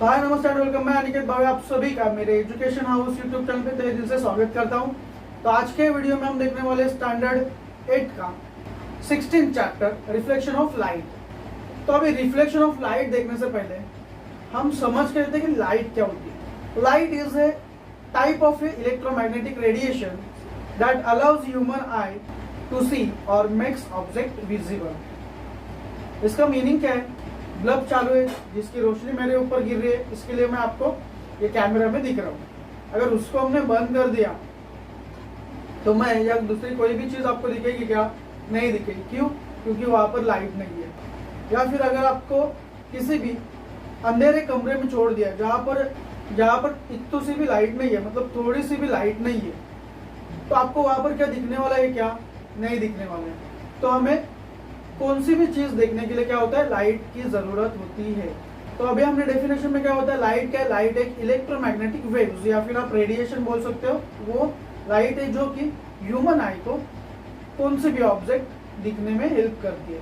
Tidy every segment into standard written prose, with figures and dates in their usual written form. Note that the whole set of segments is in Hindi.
हाय नमस्ते एंड वेलकम। मैं अनिकेत भावे आप सभी का मेरे एजुकेशन हाउस यूट्यूब चैनल पे तहे दिल से स्वागत करता हूं। तो आज के वीडियो में हम देखने वाले स्टैंडर्ड 8 का 16 चैप्टर रिफ्लेक्शन ऑफ लाइट। तो अभी रिफ्लेक्शन ऑफ लाइट देखने से पहले हम समझ के लेते हैं कि लाइट क्या होती है। Light is a type of electromagnetic radiation that allows human eye to see और मेक्स ऑब्जेक्ट विजिबल। इसका मीनिंग क्या है? बल्ब चालू है जिसकी रोशनी मेरे ऊपर गिर रही है, इसके लिए मैं आपको ये कैमरा में दिख रहा हूँ। अगर उसको हमने बंद कर दिया तो मैं या दूसरी कोई भी चीज आपको दिखेगी क्या? नहीं दिखेगी। क्यों? क्योंकि वहां पर लाइट नहीं है। या फिर अगर आपको किसी भी अंधेरे कमरे में छोड़ दिया जहाँ पर इतनी सी भी लाइट नहीं है, मतलब थोड़ी सी भी लाइट नहीं है, तो आपको वहां पर क्या दिखने वाला है? क्या नहीं दिखने वाला है। तो हमें कौन सी भी चीज देखने के लिए क्या होता है? लाइट की जरूरत होती है। तो अभी हमने डेफिनेशन में क्या होता है? लाइट क्या है? लाइट एक इलेक्ट्रोमैग्नेटिक वेव्स या फिर आप रेडिएशन बोल सकते हो। वो लाइट है जो कि ह्यूमन आई को कौन सी भी ऑब्जेक्ट दिखने में हेल्प करती है।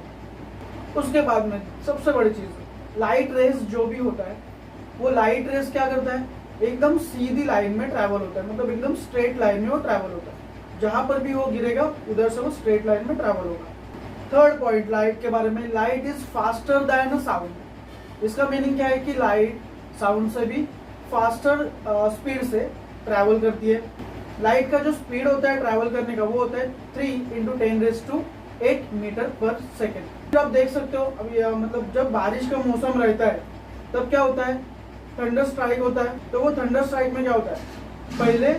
उसके बाद में सबसे बड़ी चीज, लाइट रेस जो भी होता है वो लाइट रेस क्या करता है? एकदम सीधी लाइन में ट्रैवल होता है, मतलब एकदम स्ट्रेट लाइन में वो ट्रैवल होता है। जहां पर भी वो गिरेगा उधर से वो स्ट्रेट लाइन में ट्रैवल होगा। थर्ड पॉइंट लाइट के बारे में, light is faster than sound. इसका मीनिंग क्या है कि लाइट साउंड से भी फास्टर स्पीड से ट्रैवल करती है। लाइट का जो स्पीड होता है ट्रैवल करने का वो होता है 3 × 10⁸ मीटर पर सेकेंड। आप देख सकते हो अभी मतलब जब बारिश का मौसम रहता है तब क्या होता है? थंडर स्ट्राइक होता है। तो वो थंडर स्ट्राइक में क्या होता है? पहले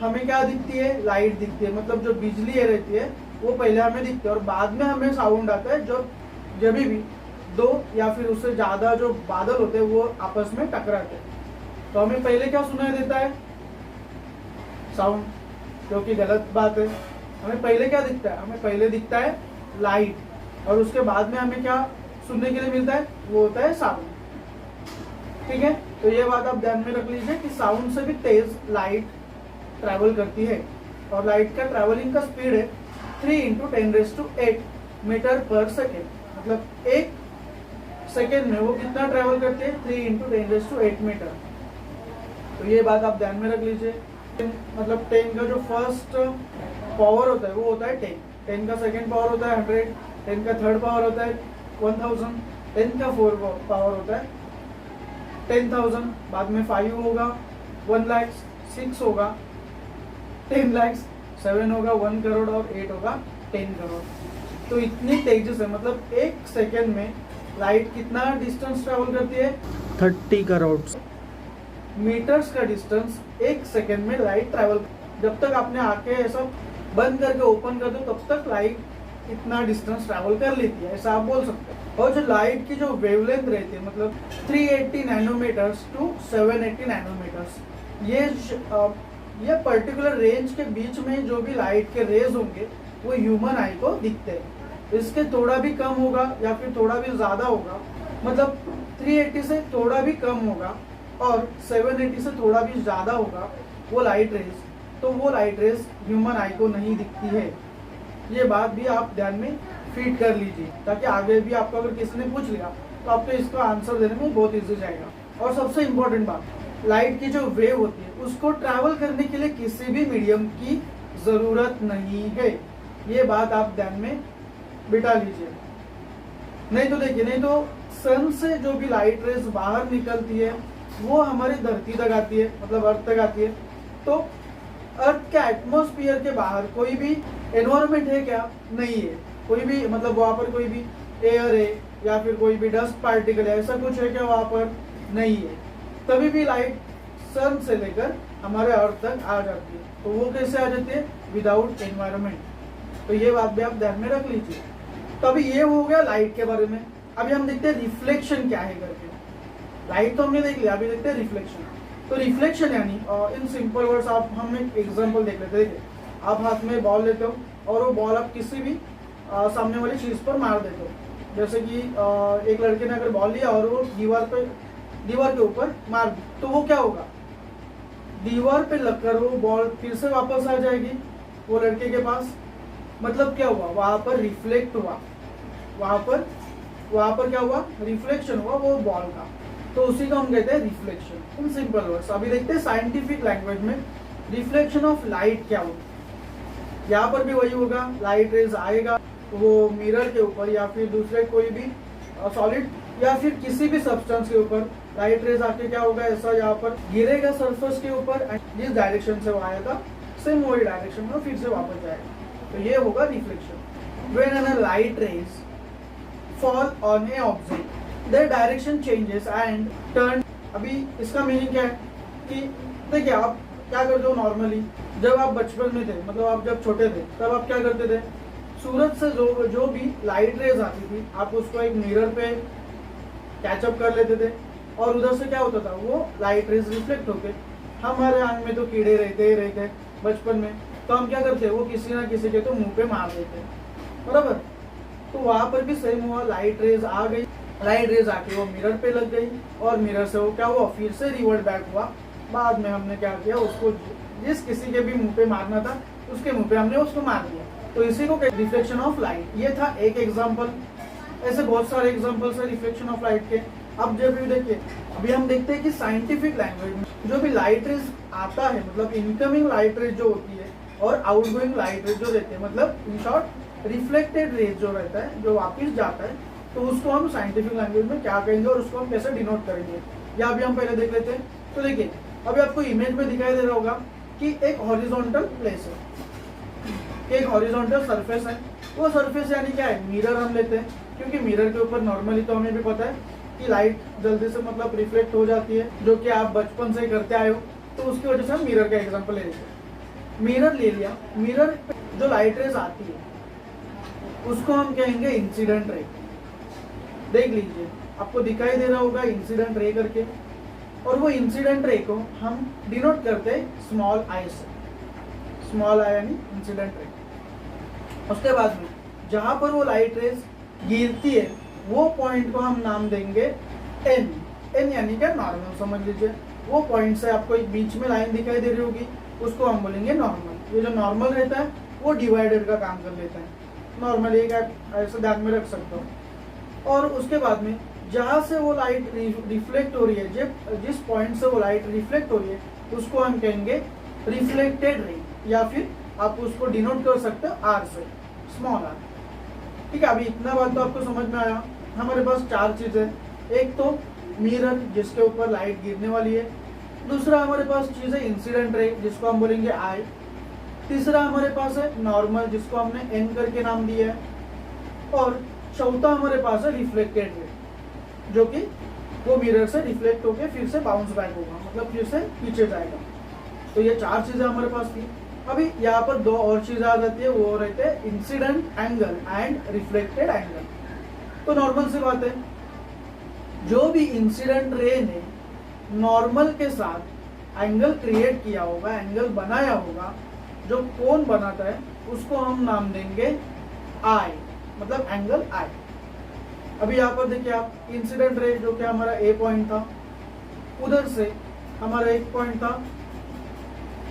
हमें क्या दिखती है? लाइट दिखती है, मतलब जो बिजली रहती है वो पहले हमें दिखती है और बाद में हमें साउंड आता है। जब भी दो या फिर उससे ज्यादा जो बादल होते हैं वो आपस में टकराते हैं तो हमें पहले क्या सुनाई देता है? साउंड, जो कि गलत बात है। हमें पहले क्या दिखता है? हमें पहले दिखता है लाइट, और उसके बाद में हमें क्या सुनने के लिए मिलता है? वो होता है साउंड। ठीक है, तो ये बात आप ध्यान में रख लीजिए कि साउंड से भी तेज लाइट ट्रैवल करती है और लाइट का ट्रैवलिंग का स्पीड है 3 × 10⁸ मीटर पर सेकेंड। मतलब एक सेकेंड में वो कितना ट्रैवल करते हैं? 3 × 10⁸ मीटर। तो ये बात आप ध्यान में रख लीजिए। मतलब 10 का जो फर्स्ट पावर होता है वो होता है 10, 10 का सेकेंड पावर होता है 100, 10 का थर्ड पावर होता है 1000, 10 का फोर्थ पावर होता है 10,000, बाद में 5 होगा 1 लाख, 6 होगा 10 लाख, 7 होगा 1 करोड़ और 8 होगा 10 करोड़। तो इतनी तेजी से, मतलब एक सेकेंड में लाइट कितना डिस्टेंस ट्रेवल करती है? 30 करोड़ मीटर्स का डिस्टेंस एक सेकेंड में लाइट ट्रेवल। जब तक आपने आंखें ऐसा बंद करके ओपन कर दो तब तक लाइट इतना डिस्टेंस ट्रेवल कर लेती है, ऐसा आप बोल सकते हैं। और जो लाइट की जो वेवलेंथ रहती है, मतलब 380 नैनोमीटर्स टू 780 नैनोमीटर्स, ये पर्टिकुलर रेंज के बीच में जो भी लाइट के रेज होंगे वो ह्यूमन आई को दिखते हैं। इसके थोड़ा भी कम होगा या फिर थोड़ा भी ज्यादा होगा, मतलब 380 से थोड़ा भी कम होगा और 780 से थोड़ा भी ज्यादा होगा वो लाइट रेज, तो वो लाइट रेज ह्यूमन आई को नहीं दिखती है। ये बात भी आप ध्यान में फीड कर लीजिए ताकि आगे भी आपको अगर किसी ने पूछ लिया तो आपको इसका आंसर देने में बहुत ईजी जाएगा। और सबसे इम्पोर्टेंट बात, लाइट की जो वेव होती है उसको ट्रैवल करने के लिए किसी भी मीडियम की जरूरत नहीं है। ये बात आप ध्यान में बिठा लीजिए। नहीं तो देखिए, नहीं तो सन से जो भी लाइट रेज बाहर निकलती है वो हमारी धरती तक आती है, मतलब अर्थ तक आती है। तो अर्थ के एटमोस्फियर के बाहर कोई भी एनवायरमेंट है क्या? नहीं है। कोई भी, मतलब वहां पर कोई भी एयर है या फिर कोई भी डस्ट पार्टिकल है, ऐसा कुछ है क्या? वहां पर नहीं है। तभी भी लाइट सन से लेकर हमारे अर्थ तक आ जाती है। तो वो कैसे आ जाती है? Without environment. तो ये बात भी आप ध्यान में रख लीजिए। तो अभी ये हो गया लाइट के बारे में। अभी हम देखते हैं रिफ्लेक्शन क्या है करके। लाइट तो हमने देख लिया, अभी देखते हैं रिफ्लेक्शन। तो रिफ्लेक्शन यानी इन सिंपल वर्ड्स आप हम एक एग्जांपल देख लेते हैं। देखिए, आप हाथ में बॉल लेते हो और वो बॉल आप किसी भी सामने वाली चीज पर मार देते हो। जैसे कि एक लड़के ने अगर बॉल लिया और वो दीवार के ऊपर मार दी, तो वो क्या होगा? दीवार पे लगकर वो बॉल फिर से वापस आ जाएगी वो लड़के के पास। मतलब क्या हुआ? वहां पर रिफ्लेक्ट हुआ, वहां पर क्या हुआ? रिफ्लेक्शन हुआ वो बॉल का। तो उसी को हम कहते हैं रिफ्लेक्शन इन सिंपल वर्ड्स। अभी देखते हैं साइंटिफिक लैंग्वेज में रिफ्लेक्शन ऑफ लाइट क्या होता है। यहाँ पर भी वही होगा, लाइट रेज आएगा वो मिरर के ऊपर या फिर दूसरे कोई भी सॉलिड या फिर किसी भी सब्सटेंस के ऊपर लाइट रेज आके क्या होगा, ऐसा यहाँ पर गिरेगा सरफेस के ऊपर, जिस डायरेक्शन से वो आया था सेम वही डायरेक्शन में फिर से वापस जाएगा, तो ये होगा reflection. When an light rays fall on A object their direction changes and turn. अभी इसका मीनिंग क्या है कि देखिए आप क्या करते हो नॉर्मली, जब आप बचपन में थे, मतलब आप जब छोटे थे तब आप क्या करते थे, सूरज से जो भी लाइट रेज आती थी आप उसको एक मिरर पे कैचअप कर लेते थे और उधर से क्या होता था, वो लाइट रेज रिफ्लेक्ट होके हमारे आंख में तो कीड़े रहते ही रहते बचपन में, तो हम क्या करते, वो किसी ना किसी के तो मुंह पे मार देते, बराबर। तो वहां पर भी सेम हुआ, लाइट रेज आ गई, लाइट रेज आके वो मिरर पे लग गई और मिरर से वो क्या हुआ, फिर से रिवर्ट बैक हुआ। बाद में हमने क्या किया, उसको जिस किसी के भी मुंह पे मारना था उसके मुंह पे हमने उसको मार दिया, तो इसी को रिफ्लेक्शन ऑफ लाइट। ये था एक एग्जांपल, ऐसे बहुत सारे एग्जांपल्स है रिफ्लेक्शन ऑफ लाइट के। अब जब भी देखिए, अभी हम देखते हैं कि साइंटिफिक लैंग्वेज में जो भी लाइट रेज आता है, मतलब इनकमिंग लाइट रेज जो होती है और आउटगोइंग लाइट रेज जो रहते हैं, मतलब इन शॉर्ट रिफ्लेक्टेड रेज जो रहता है जो वापिस जाता है, तो उसको हम साइंटिफिक लैंग्वेज में क्या कहेंगे और उसको हम कैसे डिनोट करेंगे, या अभी हम पहले देख लेते हैं। तो देखिए अभी आपको इमेज में दिखाई दे रहा होगा कि एक हॉरिजॉन्टल प्लेस है, एक हॉरिजॉन्टल सरफेस है। वो सरफेस यानी क्या है, मिरर हम लेते हैं, क्योंकि मिरर के ऊपर नॉर्मली तो हमें भी पता है कि लाइट जल्दी से मतलब रिफ्लेक्ट हो जाती है, जो कि आप बचपन से करते आए हो, तो उसकी वजह से हम मिरर का एग्जांपल ले लेते हैं। मिरर ले लिया, मिरर जो लाइट रेज आती है उसको हम कहेंगे इंसिडेंट रे। देख लीजिए आपको दिखाई दे रहा होगा इंसिडेंट रे करके, और वो इंसिडेंट रे को हम डिनोट करते हैं स्मॉल आई से, स्मॉल आई यानी इंसिडेंट रे। उसके बाद में जहां पर वो लाइट रेज गिरती है वो पॉइंट को हम नाम देंगे एन। एन यानी क्या, नॉर्मल समझ लीजिए। वो पॉइंट से आपको एक बीच में लाइन दिखाई दे रही होगी, उसको हम बोलेंगे नॉर्मल। ये जो नॉर्मल रहता है वो डिवाइडर का काम कर लेता है, नॉर्मल एक ऐसे ध्यान में रख सकते हो। और उसके बाद में जहां से वो लाइट रिफ्लेक्ट हो रही है, जिस पॉइंट से वो लाइट रिफ्लेक्ट हो रही है उसको हम कहेंगे रिफ्लेक्टेड रे, या फिर आप उसको डिनोट कर सकते हो आर से, स्मॉल आर। ठीक है, अभी इतना बात तो आपको समझ में आया। हमारे पास चार चीजें, एक तो मिरर जिसके ऊपर लाइट गिरने वाली है, दूसरा हमारे पास चीज है इंसिडेंट रे जिसको हम बोलेंगे आई, तीसरा हमारे पास है नॉर्मल जिसको हमने एन करके नाम दिया है, और चौथा हमारे पास है रिफ्लेक्टेड रे जो कि वो मिरर से रिफ्लेक्ट होके फिर से बाउंस बैक होगा, मतलब फिर से पीछे जाएगा। तो ये चार चीजें हमारे पास थी। अभी यहाँ पर दो और चीजें आ जाती है, वो रहते हैं incident angle and reflected angle. तो नॉर्मल सी बात है, जो भी इंसिडेंट रे ने नॉर्मल के साथ एंगल क्रिएट किया होगा, एंगल बनाया होगा, जो कोण बनाता है उसको हम नाम देंगे आई, मतलब एंगल आई। अभी यहाँ पर देखिए आप, इंसिडेंट रे जो कि हमारा ए पॉइंट था, उधर से हमारा एक पॉइंट था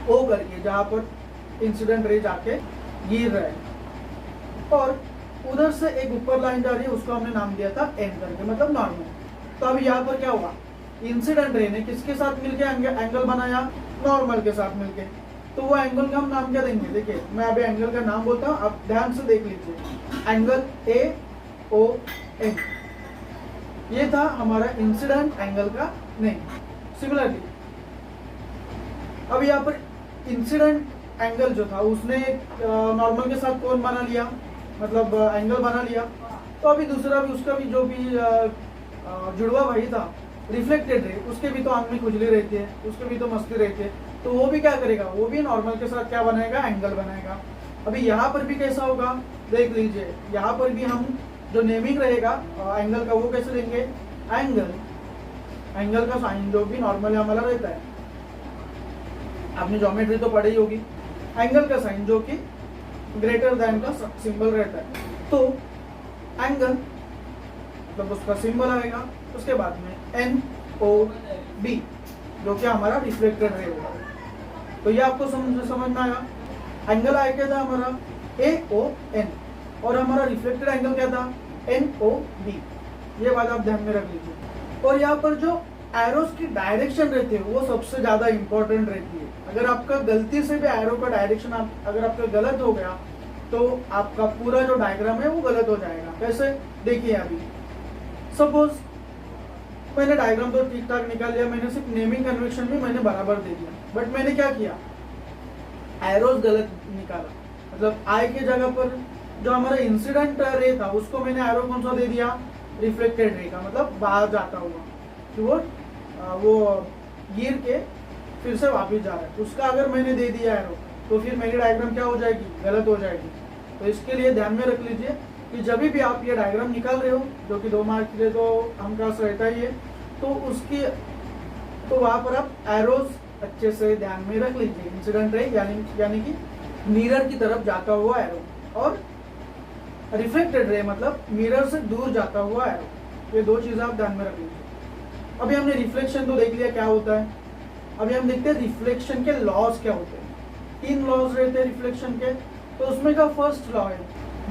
ओ करके जहां पर इंसिडेंट रे जाके गिर रहा है, और उधर से एक ऊपर लाइन जा रही है, उसको हमने नाम दिया था एन करके, मतलब नॉर्मल। तो अभी यहाँ पर क्या हुआ, इंसिडेंट रे ने किसके साथ मिलके एंगल बनाया, नॉर्मल के साथ मिलके। तो वो एंगल का हम नाम क्या देंगे, देखिए मैं अभी एंगल का नाम बोलता हूँ, आप ध्यान से देख लीजिए, एंगल ए ओ एन। ये था हमारा इंसिडेंट एंगल का नेम। सिमिलरली अब यहाँ पर इंसिडेंट एंगल जो था उसने नॉर्मल के साथ कोण बना लिया, मतलब एंगल बना लिया। तो अभी दूसरा भी, उसका भी जो भी जुड़वा भाई था रिफ्लेक्टेड रे, उसके भी तो आंख में खुजली रहती है, उसके भी तो मस्ती रहती है, तो वो भी क्या करेगा, वो भी नॉर्मल के साथ क्या बनाएगा, एंगल बनाएगा। अभी यहाँ पर भी कैसा होगा, देख लीजिए, यहाँ पर भी हम जो नेमिंग रहेगा एंगल का वो कैसे देंगे, एंगल का साइन जो भी नॉर्मल हमारा रहता है, आपने ज्योमेट्री तो पढ़ी होगी, एंगल का साइन जो कि ग्रेटर देन का सिंबल रहता है। तो एंगल मतलब उसका सिंबल आएगा, उसके बाद में एन ओ बी जो कि हमारा रिफ्लेक्टेड रे होगा। तो ये आपको समझ में आया। एंगल आया क्या था हमारा, ए ओ एन, और हमारा रिफ्लेक्टेड एंगल क्या था, एन ओ बी। ये बात आप ध्यान में रख लीजिए। और यहाँ पर जो एरोस की डायरेक्शन रहती है वो सबसे ज्यादा इंपॉर्टेंट रहती है। अगर आपका गलती से भी एरो का डायरेक्शन अगर आपका गलत हो गया तो आपका पूरा जो डायग्राम है वो गलत हो जाएगा। कैसे, देखिए अभी सपोज मैंने डायग्राम तो ठीक ठाक निकाल लिया, मैंने सिर्फ नेमिंग कन्वेंशन भी मैंने बराबर दे दिया, बट मैंने क्या किया, एरोस गलत निकाला। मतलब आई की जगह पर जो हमारा इंसिडेंट रे था उसको मैंने एरो कौन सा दे दिया, रिफ्लेक्टेड रे का, मतलब बाहर जाता हुआ कि वो गिर के फिर से वापस जा रहा है, उसका अगर मैंने दे दिया एरो तो फिर मेरी डायग्राम क्या हो जाएगी, गलत हो जाएगी। तो इसके लिए ध्यान में रख लीजिए कि जब भी आप ये डायग्राम निकाल रहे हो, जो कि 2 मार्क के लिए तो हम क्लास रहता ही है, तो उसकी तो वहां पर आप एरोस अच्छे से ध्यान में रख लीजिए। इंसिडेंट रे यानी कि मिरर की तरफ जाता हुआ एरो, और रिफ्लेक्टेड रे मतलब मिरर से दूर जाता हुआ एरो। ये 2 चीजें आप ध्यान में रख लीजिए। अभी हमने रिफ्लेक्शन तो देख लिया क्या होता है, अभी हम देखते हैं रिफ्लेक्शन के लॉज क्या होते हैं। 3 लॉज रहते हैं रिफ्लेक्शन के। तो उसमें का फर्स्ट लॉ है,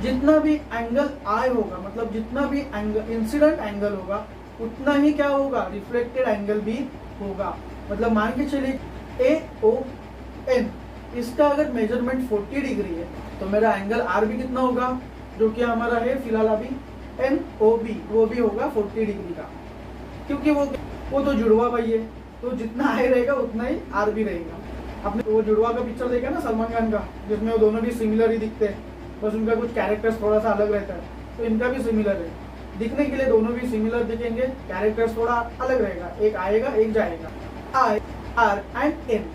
जितना भी एंगल आई होगा, मतलब जितना भी एंगल इंसिडेंट एंगल होगा उतना ही क्या होगा, रिफ्लेक्टेड एंगल भी होगा। मतलब मान के चलिए AON, इसका अगर मेजरमेंट 40 डिग्री है तो मेरा एंगल आर भी कितना होगा, जो कि हमारा है फिलहाल अभी NOB, वो भी होगा 40 डिग्री का, क्योंकि वो तो जुड़वा भाई है, तो जितना आई रहेगा उतना ही आर भी रहेगा। आपने वो जुड़वा का पिक्चर देखा ना सलमान खान का, जिसमें वो दोनों भी सिमिलर ही दिखते हैं, बस उनका कुछ कैरेक्टर्स थोड़ा सा अलग रहता है। तो इनका भी सिमिलर है, दिखने के लिए दोनों भी सिमिलर दिखेंगे, कैरेक्टर्स थोड़ा अलग रहेगा, एक आएगा एक जाएगा। आई, आर एंड एन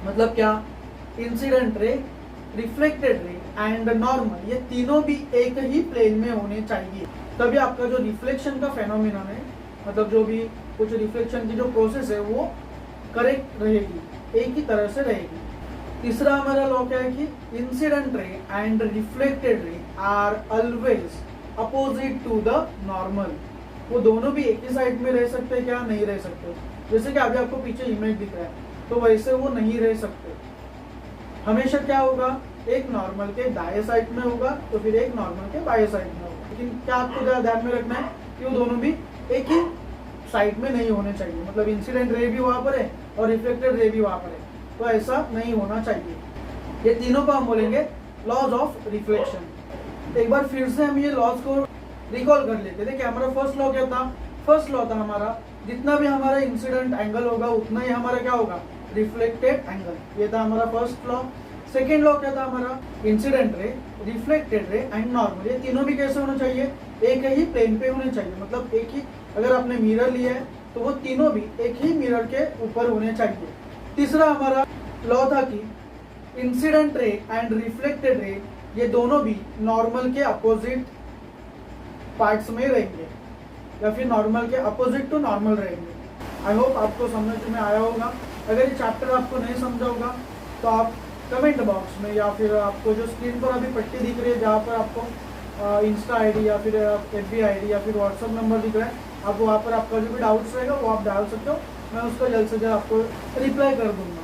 मतलब क्या, incident ray, reflected ray and normal, ये तीनों भी एक ही प्लेन में होने चाहिए, तभी आपका जो रिफ्लेक्शन का फेनोमेनन है, मतलब जो भी कुछ रिफ्लेक्शन की जो प्रोसेस है वो करेक्ट रहेगी, एक ही तरह से रहेगी। तीसरा हमारा लॉ क्या है कि incident ray and reflected ray are always opposite to the normal. वो दोनों भी एक ही साइड में रह सकते हैं क्या, नहीं रह सकते। जैसे कि अभी आपको पीछे इमेज दिख रहा है, तो वैसे वो नहीं रह सकते। हमेशा क्या होगा, एक नॉर्मल के दाएं साइड में होगा तो फिर एक नॉर्मल के बाएं साइड में होगा। लेकिन क्या आपको ध्यान में रखना है कि वो दोनों भी एक ही साइड में नहीं होने चाहिए, मतलब इंसिडेंट रे भी वहां पर है और रिफ्लेक्टेड रे भी वहां पर है, तो ऐसा नहीं होना चाहिए। ये तीनों को हम बोलेंगे लॉज ऑफ रिफ्लेक्शन। एक बार फिर से हम ये लॉज को रिकॉल कर लेते। देखिए हमारा फर्स्ट लॉ क्या था, फर्स्ट लॉ था हमारा जितना भी हमारा इंसिडेंट एंगल होगा उतना ही हमारा क्या होगा, रिफ्लेक्टेड एंगल। ये था हमारा फर्स्ट लॉ। सेकेंड लॉ क्या था हमारा, incident ray, reflected ray and normal, ये तीनों भी कैसे होना चाहिए, एक ही प्लेन पे होने चाहिए। मतलब एक ही, अगर आपने मिरर लिया है तो वो तीनों भी एक ही मिरर के ऊपर होने चाहिए। तीसरा हमारा लॉ था कि इंसिडेंट रे एंड रिफ्लेक्टेड रे ये दोनों भी नॉर्मल के अपोजिट पार्ट्स में रहेंगे, या फिर नॉर्मल के अपोजिट टू नॉर्मल रहेंगे। आई होप आपको समझ में आया होगा। अगर ये चैप्टर आपको नहीं समझा होगा तो आप कमेंट बॉक्स में, या फिर आपको जो स्क्रीन पर अभी पट्टी दिख रही है जहाँ पर आपको इंस्टा आईडी या फिर FB आईडी या फिर व्हाट्सअप नंबर दिख रहा है, आप वहाँ पर आपका जो भी डाउट्स रहेगा वो आप डाल सकते हो, मैं उसका जल्द से जल्द आपको रिप्लाई कर दूंगा।